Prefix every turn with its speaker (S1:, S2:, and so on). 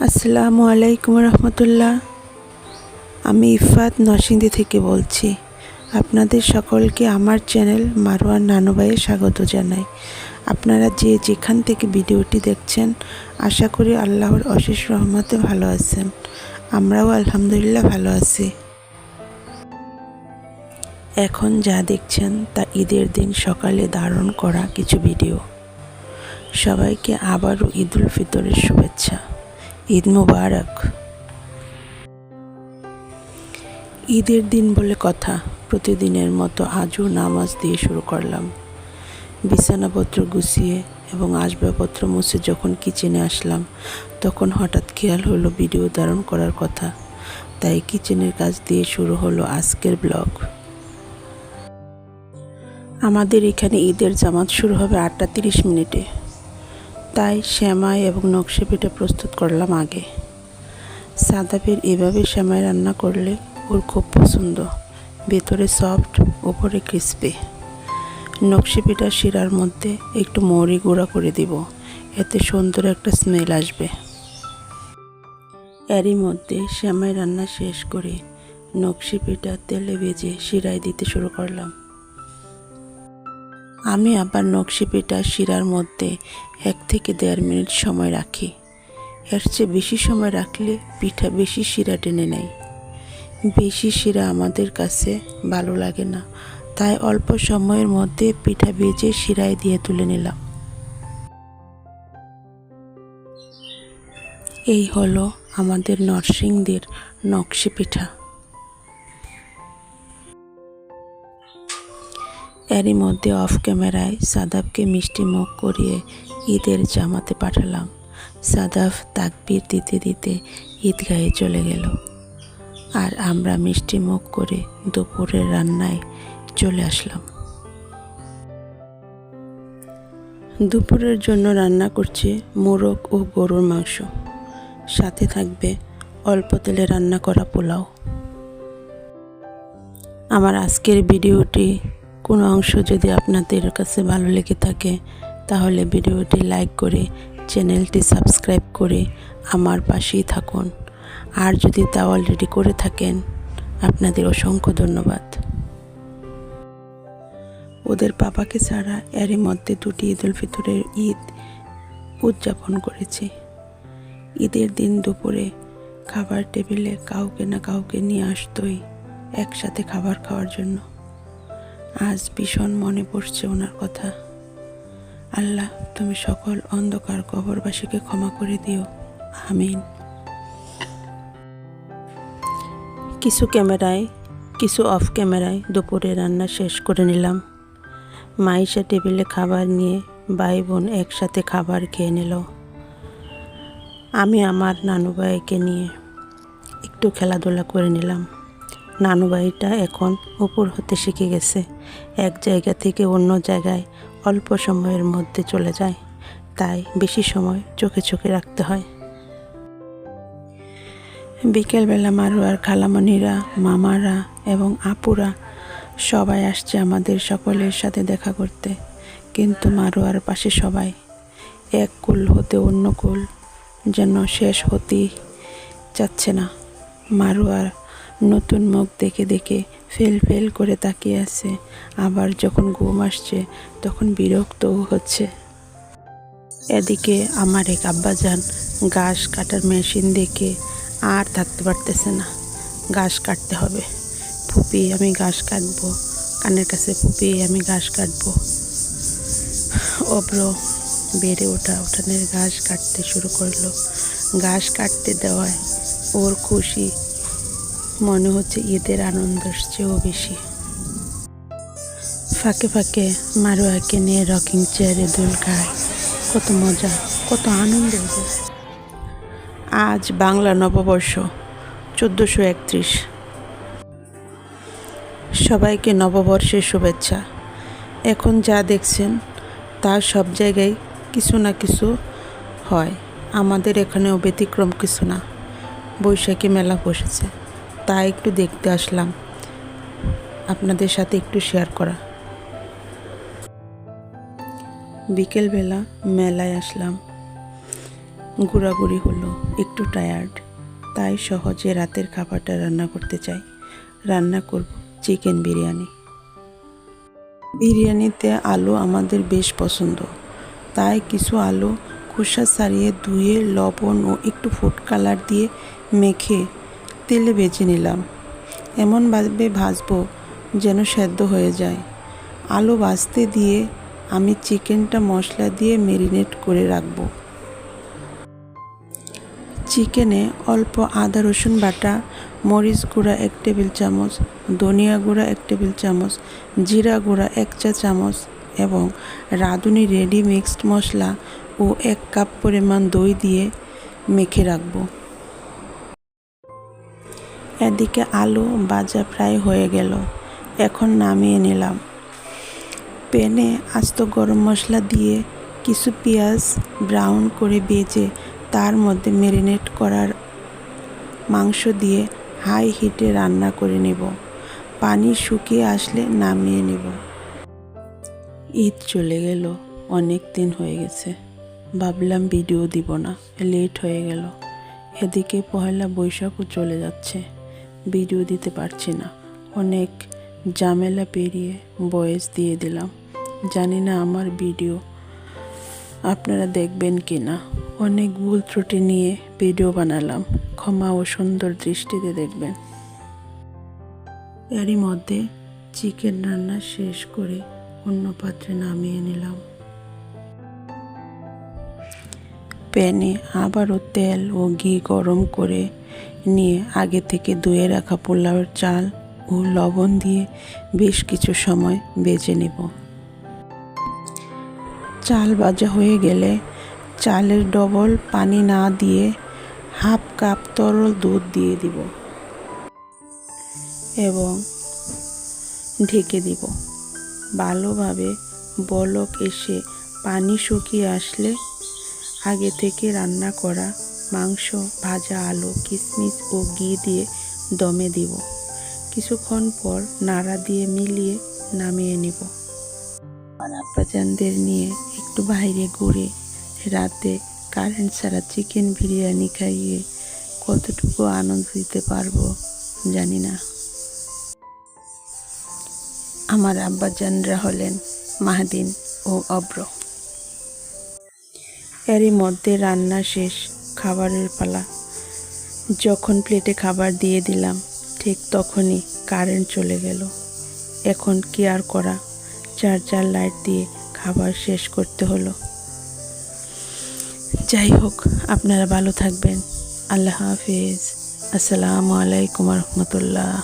S1: আসসালামু আলাইকুম রহমতুল্লাহ। আমি ইফাত নরসিংদী থেকে বলছি। আপনাদের সকলকে আমার চ্যানেল মারওয়ার নানুভাইয়ে স্বাগত জানাই। আপনারা যে যেখান থেকে ভিডিওটি দেখছেন, আশা করি আল্লাহর অশেষ রহমতে ভালো আছেন। আমরাও আলহামদুলিল্লাহ ভালো আছি। এখন যা দেখছেন তা ঈদের দিন সকালে ধারণ করা কিছু ভিডিও। সবাইকে আবারও ঈদুল ফিতরের শুভেচ্ছা। ঈদ মুবারক। ঈদের দিন বলে কথা, প্রতিদিনের মতো আজও নামাজ দিয়ে শুরু করলাম। বিছানাপত্র গুছিয়ে এবং আসবাবপত্র মুছে যখন কিচেনে আসলাম, তখন হঠাৎ খেয়াল হলো ভিডিও ধারণ করার কথা। তাই কিচেনের কাজ দিয়ে শুরু হলো আজকের ব্লগ। আমাদের এখানে ঈদের জামাত শুরু হবে 8:30 তাই সেমাই এবং নকশি পিঠা প্রস্তুত করলাম আগে। সাদাবের এভাবে সেমাই রান্না করলে ওর খুব পছন্দ। ভেতরে সফট, উপরে ক্রিস্পি। নকশি পিঠার শিরার মধ্যে একটু মৌরি গুঁড়া করে দিব, এতে সুন্দর একটা স্মেল আসবে। এরই মধ্যে সেমাই রান্না শেষ করে নকশি পিঠা তেলে ভেজে শিরায় দিতে শুরু করলাম। আমি আবার নকশি পিঠা শিরার মধ্যে 1 থেকে 1.5 মিনিট সময় রাখি। এর চেয়ে বেশি সময় রাখলে পিঠা বেশি শিরা টেনে নেয়। বেশি শিরা আমাদের কাছে ভালো লাগে না, তাই অল্প সময়ের মধ্যে পিঠা ভেজে শিরায় দিয়ে তুলে নিলাম। এই হলো আমাদের নরসিংদীর নকশি পিঠা। এরই মধ্যে অফ ক্যামেরায় সাদাবকে মিষ্টি মুখ করিয়ে ঈদের জামাতে পাঠালাম। সাদাব তাকবীর দিতে দিতে ঈদগাহে চলে গেল, আর আমরা মিষ্টি মুখ করে দুপুরের রান্নায় চলে আসলাম। দুপুরের জন্য রান্না করছি মোরগ ও গরুর মাংস, সাথে থাকবে অল্প তেলে রান্না করা পোলাও। আমার আজকের ভিডিওটি কোনো অংশ যদি আপনাদের কাছে ভালো লেগে থাকে, তাহলে ভিডিওটি লাইক করে চ্যানেলটি সাবস্ক্রাইব করে আমার পাশেই থাকুন। আর যদি তা অলরেডি করে থাকেন, আপনাদের অসংখ্য ধন্যবাদ। ওদের পাপাকে ছাড়া এরই মধ্যে 2টি ঈদুল ফিতরের ঈদ উদযাপন করেছি। ঈদের দিন দুপুরে খাবার টেবিলে কাউকে না কাউকে নিয়ে আসতোই একসাথে খাবার খাওয়ার জন্য। আজ ভীষণ মনে পড়ছে ওনার কথা। আল্লাহ, তুমি সকল অন্ধকার কবরবাসীকে ক্ষমা করে দিও, আমিন। কিছু ক্যামেরায়, কিছু অফ ক্যামেরায় দুপুরে রান্না শেষ করে নিলাম। মাইশা টেবিলে খাবার নিয়ে ভাই বোন একসাথে খাবার খেয়ে নিল। আমি আমার নানু ভাইকে নিয়ে একটু খেলাধুলা করে নিলাম। নানু ভাইটা এখন উপর হতে শিখে গেছে, এক জায়গা থেকে অন্য জায়গায় অল্প সময়ের মধ্যে চলে যায়, তাই বেশি সময় চোখে চোখে রাখতে হয়। বিকেলবেলা মারুয়ার খালামণিরা, মামারা এবং আপুরা সবাই আসছে আমাদের সকলের সাথে দেখা করতে। কিন্তু মারুয়ার পাশে সবাই, এক কুল হতে অন্য কুল যেন শেষ হতেই যাচ্ছে না। মারুয়ার নতুন মুখ দেখে দেখে ফেল করে তাকিয়ে আছে, আবার যখন ঘুম আসছে তখন বিরক্তও হচ্ছে। এদিকে আমার এক আব্বাজান ঘাস কাটার মেশিন দেখে আর থাকতে পারতেছে না, ঘাস কাটতে হবে। ফুপি, আমি ঘাস কাটবো, কানের কাছে ফুপি, আমি ঘাস কাটবো। অব্র বেড়ে ওঠা উঠানের ঘাস কাটতে শুরু করলো। ঘাস কাটতে দেওয়ায় ওর খুশি মনে হচ্ছে ঈদের আনন্দের চেয়েও বেশি। ফাঁকে ফাঁকে মারুয়াকে নিয়ে রকিং চেয়ারে দোল খায়। কত মজা, কত আনন্দ। আজ বাংলা নববর্ষ 1431। সবাইকে নববর্ষের শুভেচ্ছা। এখন যা দেখছেন তা সব জায়গায় কিছু না কিছু হয়, আমাদের এখানেও ব্যতিক্রম কিছু না। বৈশাখী মেলা বসেছে, তা একটু দেখতে আসলাম, আপনাদের সাথে একটু শেয়ার করা। বিকেলবেলা মেলায় আসলাম। ঘোরাঘুরি হলো, একটু টায়ার্ড, তাই সহজে রাতের খাবারটা রান্না করতে চাই। রান্না করব চিকেন বিরিয়ানি। বিরিয়ানিতে আলু আমাদের বেশ পছন্দ, তাই কিছু আলু খোসা ছাড়িয়ে ধুয়ে লবণ ও একটু ফুড কালার দিয়ে মেখে তেলে ভেজে নিলাম। এমনভাবে ভাজবো যেন সেদ্ধ হয়ে যায়। আলু ভাজতে দিয়ে আমি চিকেনটা মশলা দিয়ে ম্যারিনেট করে রাখবো। চিকেনে অল্প আদা রসুন বাটা, মরিচ গুঁড়া 1 টেবিল চামচ, ধনিয়া গুঁড়া 1 টেবিল চামচ, জিরা গুঁড়া 1 চা চামচ এবং রাঁধুনি রেডি মিক্সড মশলা ও 1 কাপ পরিমাণ দই দিয়ে মেখে রাখবো। এদিকে আলু ভাজা প্রায় হয়ে গেল, এখন নামিয়ে নিলাম। প্যানে আস্ত গরম মশলা দিয়ে কিছু পেঁয়াজ ব্রাউন করে ভেজে তার মধ্যে ম্যারিনেট করার মাংস দিয়ে হাই হিটে রান্না করে নেব। পানি শুকিয়ে আসলে নামিয়ে নেব। ঈদ চলে গেল, অনেক দিন হয়ে গেছে, ভাবলাম ভিডিও দিব না, লেট হয়ে গেল। এদিকে পহেলা বৈশাখও চলে যাচ্ছে, ভিডিও দিতে পারছি না। অনেক ঝামেলা পেরিয়ে ভয়েস দিয়ে দিলাম। জানি না আমার ভিডিও আপনারা দেখবেন কি না। অনেক ভুল ত্রুটি নিয়ে ভিডিও বানালাম, ক্ষমা ও সুন্দর দৃষ্টিতে দেখবেন। এরই মধ্যে চিকেন রান্না শেষ করে অন্য পাত্রে নামিয়ে নিলাম। প্যানে আবারও তেল ও ঘি গরম করে নিয়ে আগে থেকে ধুয়ে রাখা পোলাওয়ের চাল ও লবণ দিয়ে বেশ কিছু সময় ভেজে নেব। চাল ভাজা হয়ে গেলে চালের ডবল পানি না দিয়ে হাফ কাপ তরল দুধ দিয়ে দিব এবং ঢেকে দিব। ভালোভাবে বলক এসে পানি শুকিয়ে আসলে আগে থেকে রান্না করা মাংস, ভাজা আলু, কিশমিশ ও ঘি দিয়ে দমে দিব। কিছুক্ষণ পর নাড়া দিয়ে মিলিয়ে নামিয়ে নিব। আমার আব্বাজানদের নিয়ে একটু বাইরে ঘুরে রাতে কারেন্ট ছাড়া চিকেন বিরিয়ানি খাইয়ে কতটুকু আনন্দ দিতে পারবো জানি না। আমার আব্বাজানরা হলেন মাহদিন ও অব্র। এরই মধ্যে রান্না শেষ, খাবারের পালা। যখন প্লেটে খাবার দিয়ে দিলাম ঠিক তখনই কারেন্ট চলে গেল। এখন কি আর করা, চার্জার লাইট দিয়ে খাবার শেষ করতে হলো। যাই হোক, আপনারা ভালো থাকবেন। আল্লাহ হাফিজ। আসসালামু আলাইকুম রহমতুল্লাহ।